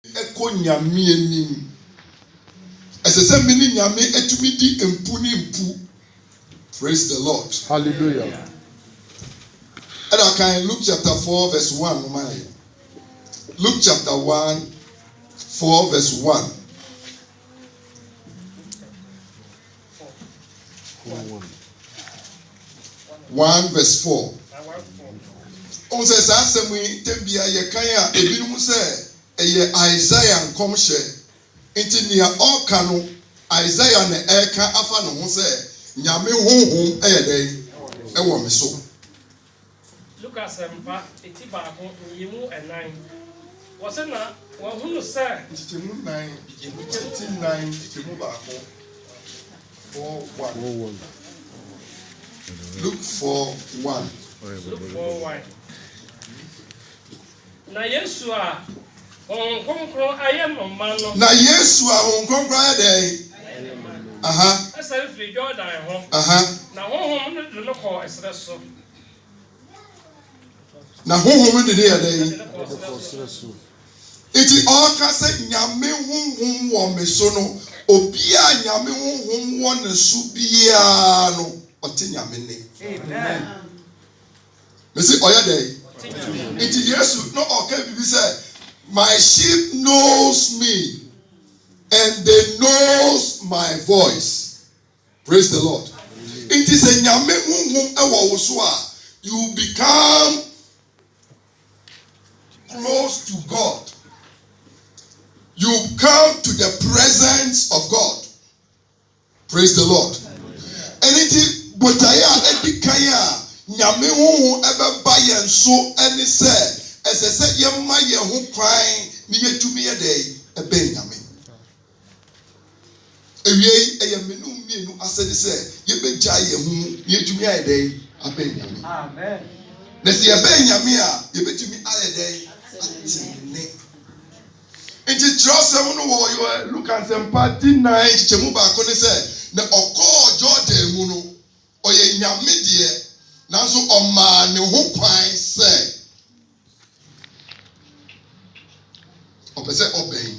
Eko nyame anim. Esese mini nyame etumi di empu ni empu. Praise the Lord. Hallelujah. And I can Luke chapter 4 verse 1. Luke chapter 1 4 verse 1. 1 verse 4. On says asemi tebia ye kan a ebinum se eye Isaiah nkomhye enti nia oka no Isaiah na eka afa no ho se nyame honhom eye den ewo me so. Lucas empa etiba ko yimu enan wose na wo hunu se Ntimu 9 ntimu ba ko 4:1. Luke 4:1. Luke 4:1. Na Yesu a konkron ayem man no. Na Yesu a konkron ayem. Aha. Asa free Jordan ho. Aha. Na honhom no de no ko esre so. Na honhom de dey dey. Iti oka se nyame honhom wo me so no obi a nyame honhom wo ne so bia no ote nyame ne. Amen. Me say oya dey. Iti Yesu no oka bibi say my sheep knows me and they knows my voice. Praise the Lord. It is a nyame honhom ewo wo so a you become close to God. You come to the presence of God. Praise the Lord. And it is botaya edikaya nyame honhom ebe ba yen so eni se esese ye ma ye ho kwan ni yetumi ye dey ebe nyame. Ewie eye menum mienu asedi se ye begya ye hu ye tumi aye dey ebe nyame. Amen. Na se ye be nyame a ye betumi aye dey atine. Enti Joseph no wo yo look at them party 9 chemu ba ko ne se na okọ Jordan mu no oye nyame de nanso ọma ne ho kwan se opese obey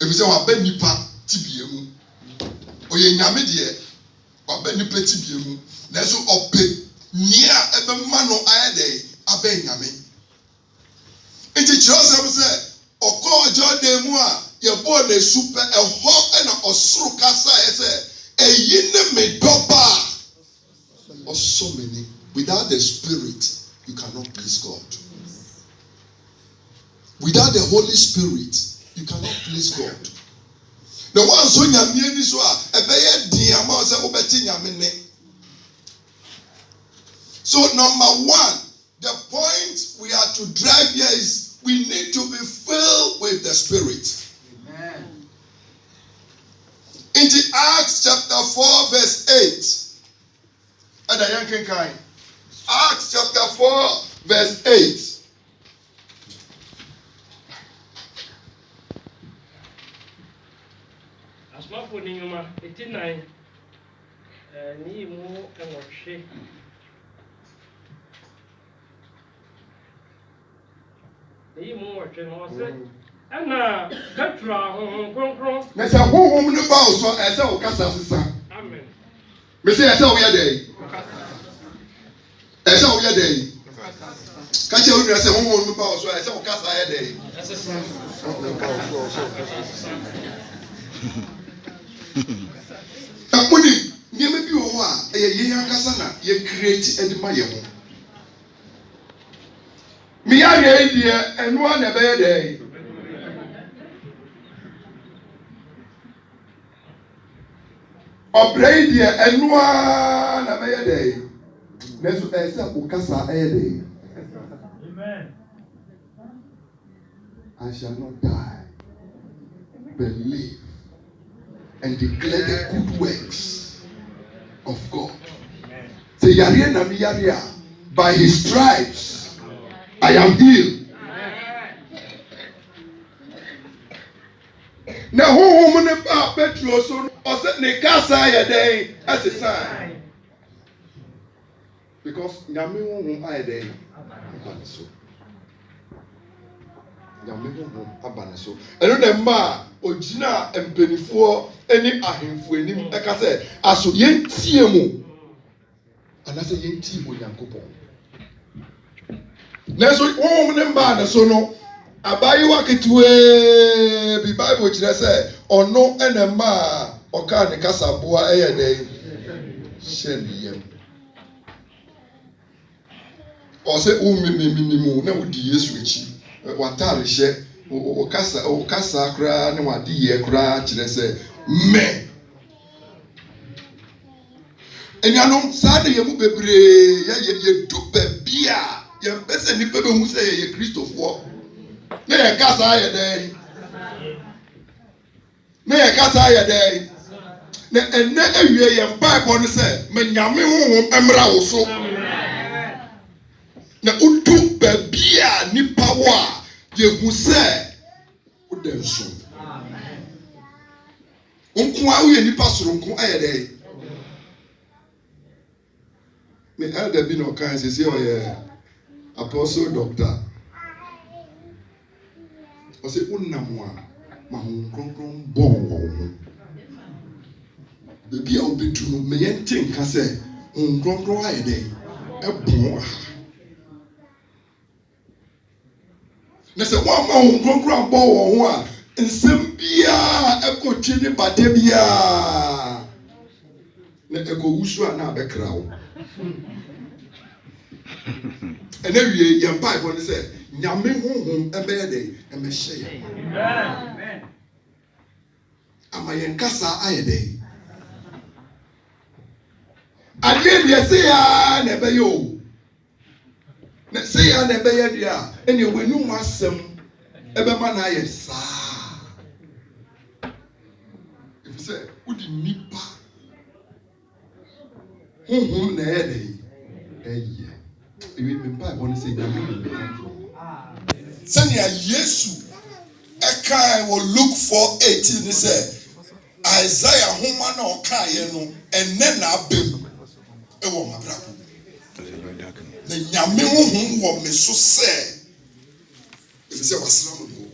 ebi se wa ba nipa tibie mu oye nyame de wa ba nipa tibie mu nanso ope nia ebe ma no ayede abe nyame. Enti Joseph se okọ Jordan mu a ye bo na super eho na osoro kasa ese eyi ne me doba or so many. Without the Spirit, you cannot please God. Without the Holy Spirit, you cannot please God. The one so nyame ni so a ebeye din ama se obeti nyame ne. So number 1, the point we are to drive here is we need to be filled with the Spirit. Amen. In the Acts chapter 4 verse 8. Acts chapter 4 verse 8. Asma for nyuma 89 ni mu enwohwe. Ni mu enwohwe no se ana Petra konkron. Na se honhom no ba so ese o kasa sesa. Amen. Me say ese o ye dey. Ese o ye dey. Ka che o nua se honhom no ba so ese o kasa ye dey. Akuni nyeme bi wo a eye ye yankasa na ye create edima ye ho. Me ya ye die enu na be ye dey. Obrei die enu na be ye dey. Neso ese o kasa ye dey. Amen. I shall not die, but live and declare the good works of God. Say yare na mi yare by his stripes I am healed. Na honhom ne ba Petro so o se ne kasa ye den as a sign. Because nyame honhom aye den. nyame honhom aba ne so ɛno na mma ogyina mpanifoɔ ne ahemfo anim ɛka sɛ aso yɛntie mu anaasɛ yɛntie onyankopɔn nanso honhom ne mbaa ne so no abaayewa ketewee bi bible kyerɛ sɛ ɔno ɛna mma a ɔkaa ne kasaboa ɛyɛ dɛn hyɛ ne yam ɔsɛ womemememu na wodi yesu akyi watare hyɛ ɔkasa koraa ne wade yɛ koraa kyerɛ sɛ mɛ anuanom saa de yɛn mu bebree yɛdu baabi a yɛmpɛ sɛ nnipa bɛhu sɛ yɛyɛ kristofoɔ na yɛka saa yɛ dɛn na ɛnɛ awie yɛn baebɔ no sɛ ma nyame honhom mmra wo so na wodu baabi a nnipa wɔ a yɛhu sɛ woda nso nko a woyɛ nnipa soronko ayɛ dɛn me elder bi na ɔka sɛ sɛ ɔyɛ apostle doctor ɔsɛ wonam a ma ho kronkron bɔn wɔ wo ho baabi a wobɛtu no ma yɛnte nka sɛ ho kronkron ayɛ dɛn ɛbɔn aha na sɛ woama ho kronkron abɔ wɔ ho a nsɛm biara ɛkɔtwe ne bata biara na ɛkɔwu so a na abɛkra wo ɛna wie yɛn baibɔ ne sɛ nyame honhom ɛbɛyɛ dɛn ɛmɛhyɛ yɛn ama yɛn kasa ayɛ dɛn adeɛ deɛ sɛ yaa na ɛbɛyɛ o na sɛ yaa na ɛbɛyɛ deɛ a ɛne w'anum asɛm ɛbɛma na ayɛ saa ɛfiri sɛ wode nnipa honhom na ɛyɛ dɛn ɛyɛ ebi mpa ɛbɔ ne sɛ nyame sɛnea yesu ɛka wɔ Luke 4:18 ne sɛ Isaiah homa na ɔkaeɛ no ɛnɛ na abɛm ɛwɔ m'abrabɔ na nyame honhom wɔ me so sɛ ɛfiri sɛ wasra mo no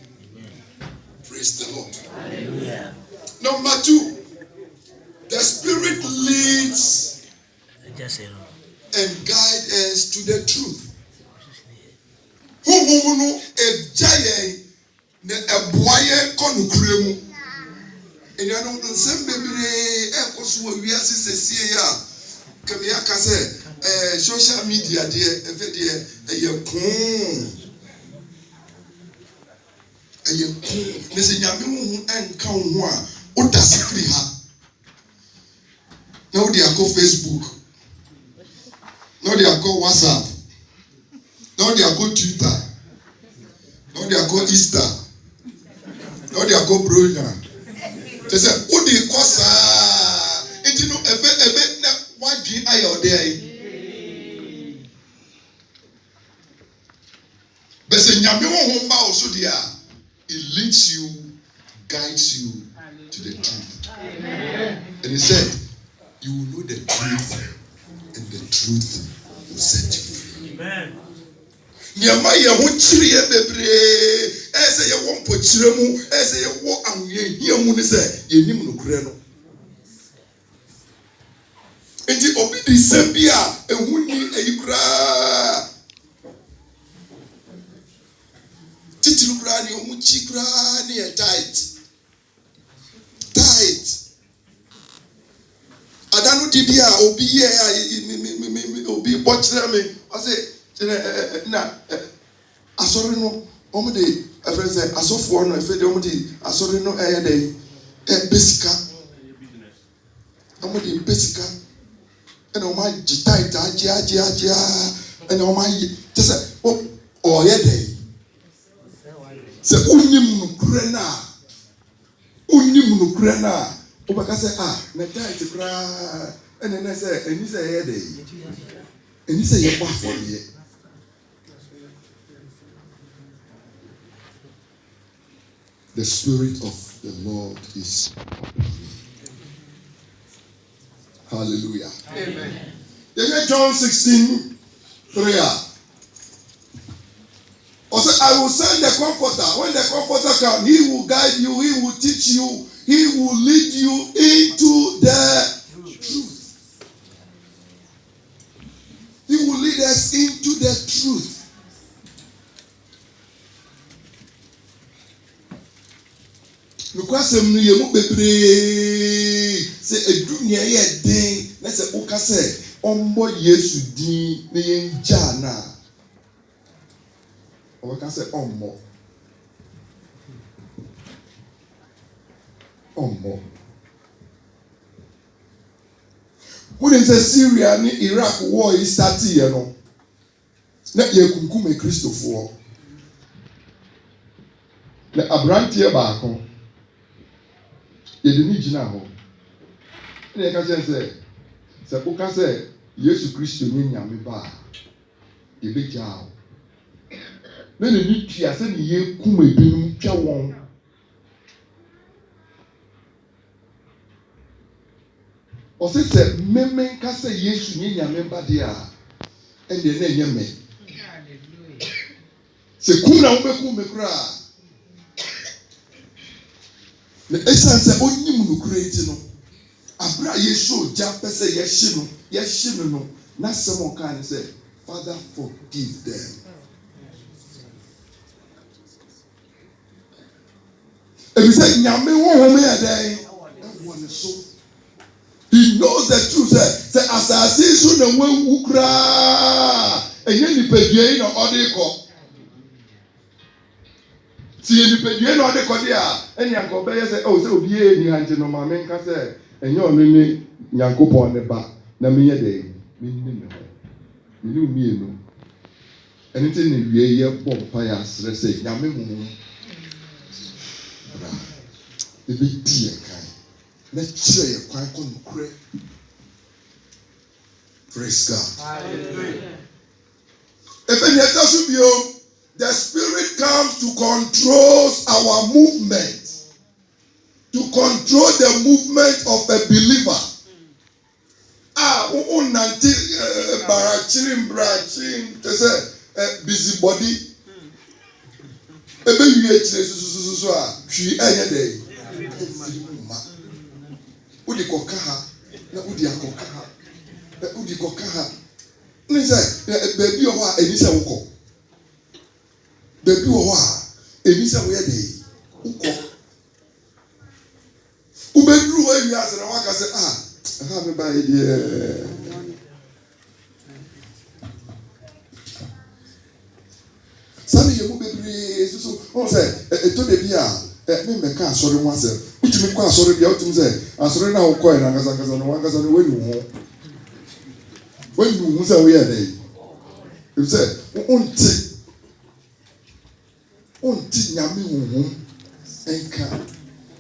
praise the Lord. Hallelujah. Number 2, the Spirit leads and guide us to the truth. Honhom no egya yɛn na ɛboa yɛn kɔ nokura mu. Enuanom nsɛm bebree ɛkɔ so wɔ wiase sɛsie a kɛmi aka sɛ social media deɛ ɛfɛ deɛ ɛyɛ koon ne sɛ nyame honhom ɛnka wo ho a woda se firi ha na wode akɔ Facebook na wode akɔ WhatsApp na wode akɔ Twitter na wode akɔ Easter na wode akɔ Bronya kyɛ sɛ wode kɔ saa nti no ɛbɛ na wadwe ayɛ ɔde ayi bɛsɛ nyame honhom ba wo so deɛ a it leads you, guides you to the truth. And he said you will know the truth and the truth will set you free. Amen. Niyama ye ho kyiri ye bebree ɛsɛ ye wo mpokyire mu ɛsɛ ye wo ahoye hia mu ne sɛ ye nim no kure no enti obi di sɛm bi a ehu ni ayi kura titiri kura ni omu chi kura ni e tight adanu di bi a obi ye a obi bɔkyerɛ me ɔsɛ na asɔre no ɔmo de ɛfɛ sɛ asɔfoɔ no ɛfɛ de ɔmo de asɔre no ɛyɛ de besika ɔmo de besika ɛna ɔmo agye tight agye ɛna ɔmo ayi te sɛ ɔyɛ de sɛ unim nukure na wobɛka sɛ na tight koraa ɛna ɛnɛ sɛ ɛni sɛ ɛyɛ de ɛni sɛ yɛbɔ afɔreɛ. The Spirit of the Lord is upon me. Hallelujah. Amen. John 16:3. Also, I will send the comforter. When the comforter comes, he will guide you, he will teach you, he will lead you into the truth. He will lead us into the truth. Nukwasem no yemu bebre se edunya ye den na se uka se ombo Yesu din na yenja na o ka se ombo when say Syria ni Iraq war is starting here no na ye kunkum Kristofo na abrantie baako yɛde ni gyina hɔ na yɛka kyerɛ sɛ woka sɛ Yesu Kristo nye nyame ba a yɛbɛgyaa wo na n'ani tua sɛ ne yɛkum ebinom twa wɔn ɔse sɛ mmemme nka sɛ Yesu nye nyame ba deɛ a ɛndeɛ na ɛnyɛ me sɛ kum na wobɛkum me koraa na esan sɛ onyim nokura nti no abra Yesu gya pɛ sɛ yɛhye no na sɛm ɔka ne sɛ Father forgive them. Ebi sɛ nyame honhom yɛ dɛn ɛwɔ ne so. He knows the truth sɛ asase so na wawu koraa ɛnyɛ nipadua yi na ɔde kɔ. Si yɛ nipadua na ɔde kɔ de a ɛne anka ɔbɛyɛ sɛ sɛ obi yɛ ni hankyɛ no maame nka sɛ ɛnyɛ ɔno ne Nyankopɔn ne ba na menyɛ dɛn menni ne ho mene mmienu ɛno nti ne wie yɛ bɔ mpa yɛ asrɛ sɛ nyame honhom bra ɛbɛdi yɛ kan na kyerɛ yɛ kwan kɔ nokorɛ. Praise God. Hallelujah. The Spirit comes to control our movement, to control the movement of a believer. Unanti barachim, busybody. Ebe you so she day. Udi kokaha, na udi akokaha, na udi kokaha. Baby owa enisa woko. Baby owa enisa we dey woko. Ubedru we wi asere waka say ha me ba idea. Sami ye mu bebre so on say to de bia me meka asori ho asem. Utumi kwa asori bia utumi say asori na wo koy na ngasa no wangasa no we nu ho. When you say we are there, you say, unti nyame honhom enka.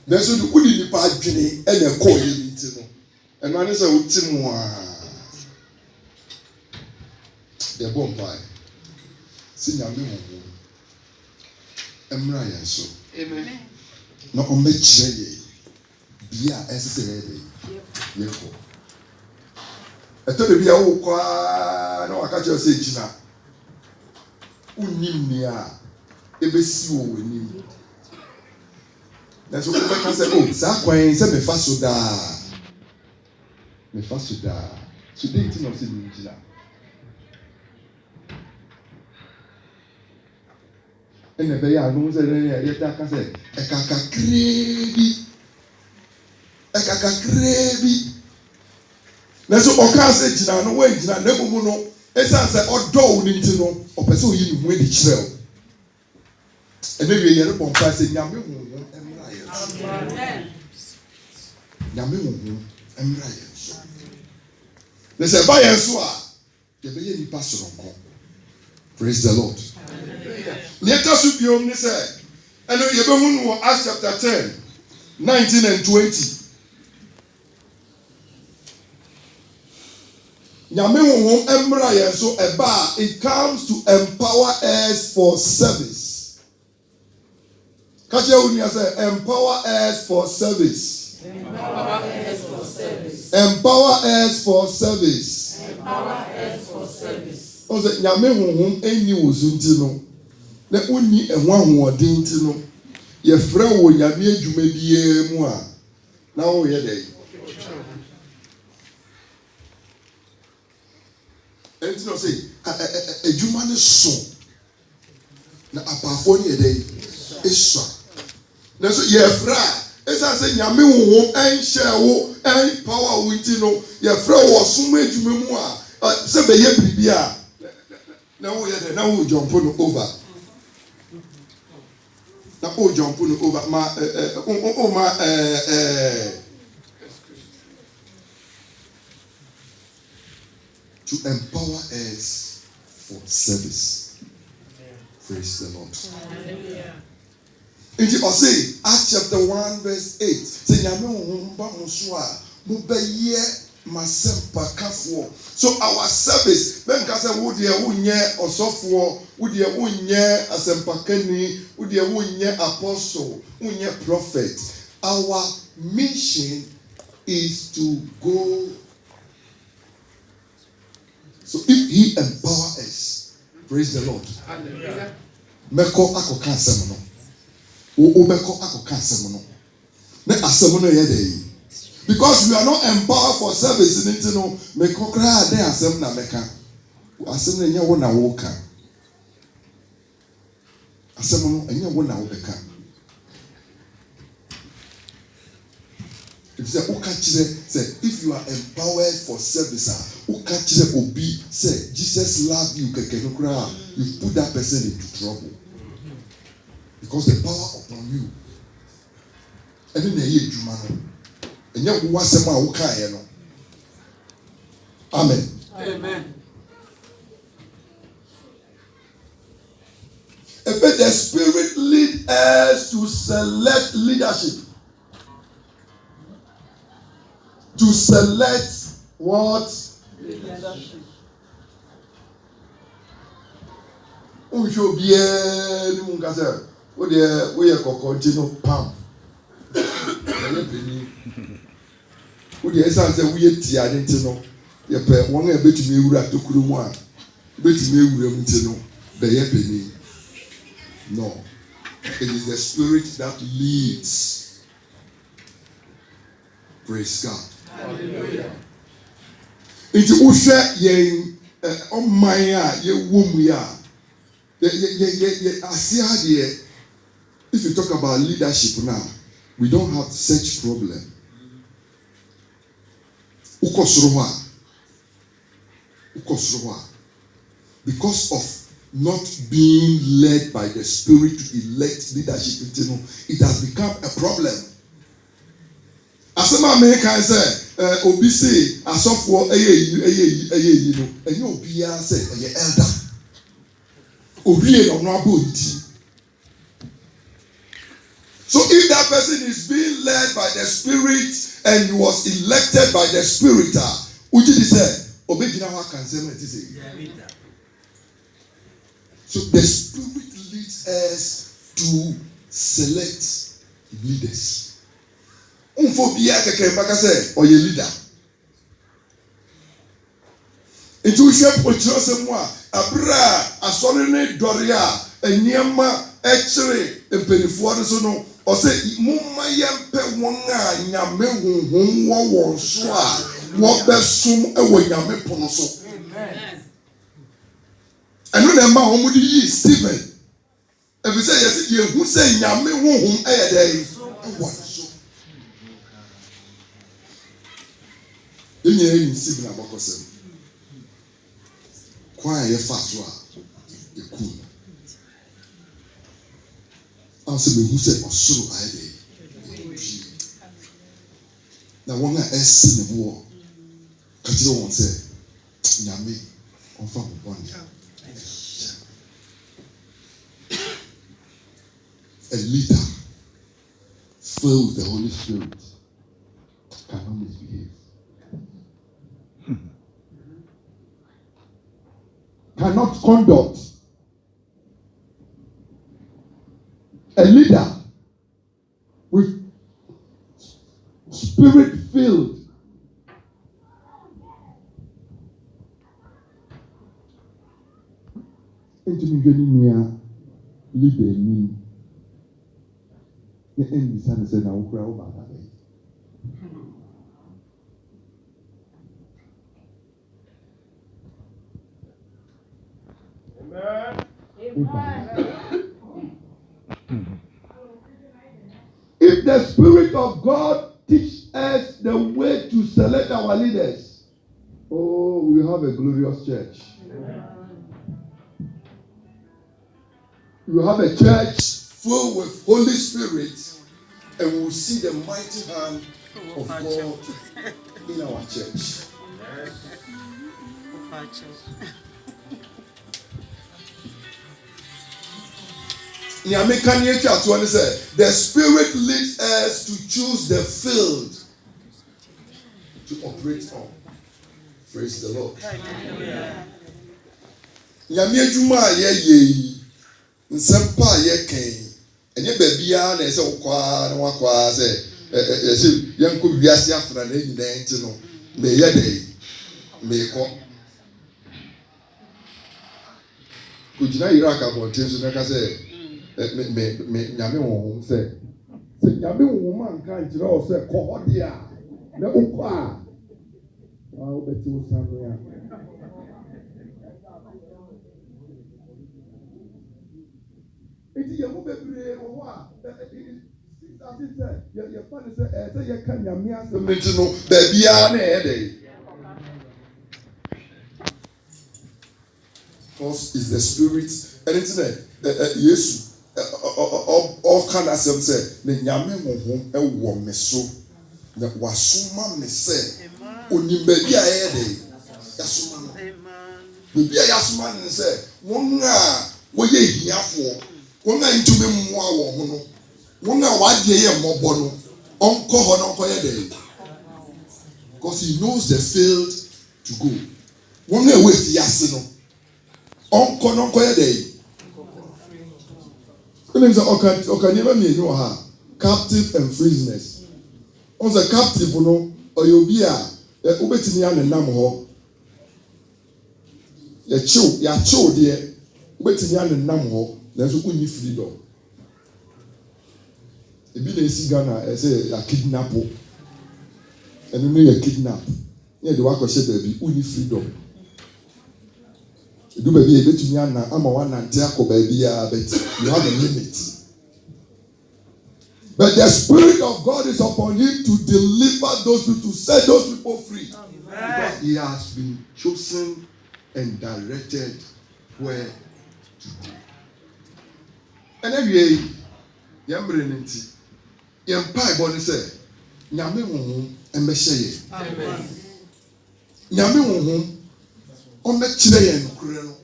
There's so the udi nipa adwene e na call you nti no. And man say uti mu a. The bomb pie. Si nyame honhom. Emra ya so. Amen. Na o me kire ye. Bia esese ye. Yeko. Eto de bia wo kwa na waka che se gina unim ni a ebesi wo wanim na so ko ka se sa kwan se me fa so da so dey tin of se ni gina ene be ya no se ne ya ta ka se e kaka krebi na so ọka se gina no we gina na emumu no esan se ọdọ wo ni nti no ọpese oyi ni mu edi kyerɛw ene wie yere bompa se nyame honhom emra ye amen nyame honhom emra ye na se ba ye so a ye be ye nipa soronko. Praise the Lord. Hallelujah. Later so biom ni se ene ye be hu no Acts chapter 10 19 and 20. Nyame honhom emra ye so eba it comes to empower us for service. Kache unia say empower us for service. Empower us for service. Empower us for service. Empower us for service. O say nyame honhom eni wo so nti no na wonni ɛho ahoɔden nti no yɛfrɛ wɔ nyame adwuma biara mu a na woyɛ dɛ ɛnti na ɔsɛ adwuma no so na apaafoɔ no yɛ dɛ ɛsua na nso yɛfrɛ a ɛsiane sɛ nyame honhom ɛnhyɛ wo ɛmpawa wo nti no yɛfrɛ wɔ ɔsom adwuma mu a sɛ bɛyɛ biribi a na woyɛ dɛ na wojɔmpo no over na wojɔmpo no over ma to empower us for service. Praise the Lord. Nti ɔse Acts chapter 1 verse 8 sɛ nyame honhom ba mo so a mobɛyɛ masɛmpakafoɔ. So our service bɛnka sɛ wo deɛ wonyɛ ɔsɔfoɔ, wo deɛ wonyɛ asɛmpakani, wo deɛ wonyɛ apostle, wonyɛ prophet. Our mission is to go. So if he empower us, praise the Lord. Hallelujah. Meko akoka asɛm no. Wo meko akoka asɛm no. Na asɛm no yɛ dɛ. Because we are not empowered for service in it no, meko kra dey asɛm na meka. Asɛm no nyɛ wo na wo ka. Asɛm no nyɛ wo na wo beka. If if you are empowered for service, obi say Jesus love you, you put that person into trouble because the power upon you. And then you do and you want someone who can. Amen. Amen. If the Spirit lead us to select leadership. To select what? Leadership. Unjo biye ni munga se. O de we ye kokotino pam. Ye beni. O de esan se we ye tia de ntino. Ye pe won e betumi ewura tokuru mu a. Betumi ewura mu ntino. Be ye beni. No. It is the Spirit that leads. Praise God. Hallelujah. Nti wohwɛ yɛn ɔman a yɛwɔ mu ya ase adeɛ. If you talk about leadership now, we don't have such problem. Wokɔ soro hɔ a because of not being led by the Spirit to elect leadership, it has become a problem. Asema America sɛ obi say asɔfoɔ ɛyɛ no ɛnyɛ obiara sɛ ɛyɛ elder owie na ɔno abɔ nti. So if that person is being led by the Spirit and he was elected by the Spirit, uji di sɛ obegyina hɔ aka nsɛm na ti sɛ. So the Spirit leads us to select leaders. Unfo biya keke mbaka sɛ ɔyɛ leader. Nti wohwɛ pokyerɛ sɛ mu a abere a asɔre ne dɔre a nneɛma ɛkyere mpanifoɔ no so no ɔsɛ momma yɛmpɛ wɔn a nyame honhom wɔ wɔn so a wɔbɛsom ɛwɔ nyame pono so. Ɛno na ɛma wɔn de yi Stephen ɛfisɛ yɛsɛ yɛhu sɛ nyame honhom ɛyɛ dɛ ɛwɔ no so. Yɛnyɛ ni Stephen abɔkɔsɛm kwan a yɛfa so a yɛku no asɛ mehu sɛ ɔsoro ayɛ dɛ na wɔn a ɛsi ne boɔ ka kyerɛ wɔn sɛ nyame ɔmfa mo bɔne. A leader filled with the Holy Spirit cannot misbehave. Cannot conduct. A leader with Spirit filled into me. leader ni ne mbisa ne sɛ na wokura wo baada bɛyɛ. If the Spirit of God teach us the way to select our leaders, oh, we have a glorious church. We have a church full with Holy Spirit, and we will see the mighty hand of God in our church. The Spirit leads us to choose the field to operate on. Praise the Lord. Nyame adwuma a yɛyɛ nsɛmpa a yɛkɛn ɛnyɛ baabiara na ɛsɛ wokɔa na wakɔa sɛ yɛsɛ yɛnkɔ wiase afra na nyinaa nti no meyɛ dɛ meekɔ kɔgyina Iraq abɔnten so na ka sɛ nyame honhom sɛ nyame honhom anka nkyerɛ wo sɛ kɔ hɔ deɛ a na wokɔ a wobɛte wo sa no a nti yɛho bebree wɔ hɔ a ase sɛ yɛfa ne sɛ ɛsɛ yɛka nyame asɛm nti no baabiara na ɛyɛ dɛ because is the spirit ɛne nti na Yesu ɔka n'asɛm sɛ na nyame honhom ɛwɔ me so na wasoma me sɛ onim baabi a ɛyɛ dɛ yasoma no baabi a yasoma no sɛ wɔn a wɔyɛ hiafoɔ wɔn a ntumi mmoa wɔn ho no wɔn a wadeɛ yɛ mmɔbɔ no ɔnkɔ hɔ na ɔnkɔyɛ dɛ because he knows the field to go wɔn a ɛwɔ efiase no ɔnkɔ na ɔnkɔyɛ dɛ ɛnna sɛ ɔka nneɛma mmienu wɔ ha captive and prisoners ɔn sɛ captive no ɔyɛ obi a wobɛtumi anenam hɔ yɛakyew deɛ wobɛtumi anenam hɔ nanso wonni freedom ebi na esi Ghana ɛsɛ yɛakidnap ɛno no yɛ kidnap ne yɛde wakɔhyɛ baabi wonni freedom edu baabi a yɛbɛtumi ama wanante akɔ baabi a but you have a limit. But the Spirit of God is upon him to deliver those people, to set those people free. Amen. Because he has been chosen and directed where to go. And every yambre nti yampa iboni say nyame honhom embehye ye. Amen. Nyame honhom ommekire ye nokure no.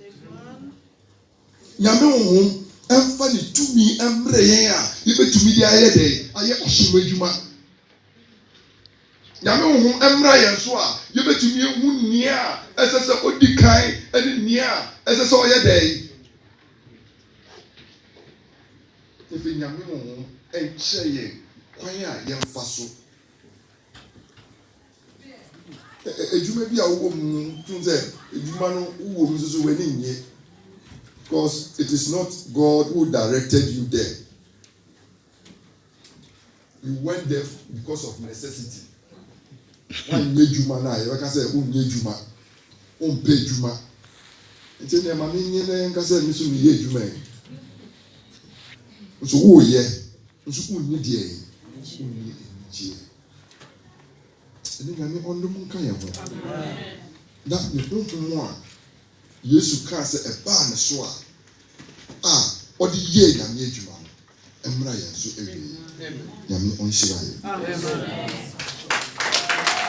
Nyame honhom emfa ni tumi emre yen a yebetumi di aye de aye osoma adwuma. Nyame honhom emra yen so a yebetumi ehu nia esese odi kan ene nia esese oye de. Efi nyame honhom enche ye kwan a yemfa so. Adwuma bi a wo mu tun se adwuma no wo mu so we ni nye. Because it is not God who directed you there. You went there because of necessity. One nye juma na, you can say nye juma, pay juma. And say mama nye na can say misu nye juma. So who ye? So nye die. Nye die. And then I on the moon kaya ho. That the problem one. Yesu ka sɛ ɛbaa ne so a ɔde yie nyame adwuma no mmra yɛn so awie nyame ɔnhyira yɛn.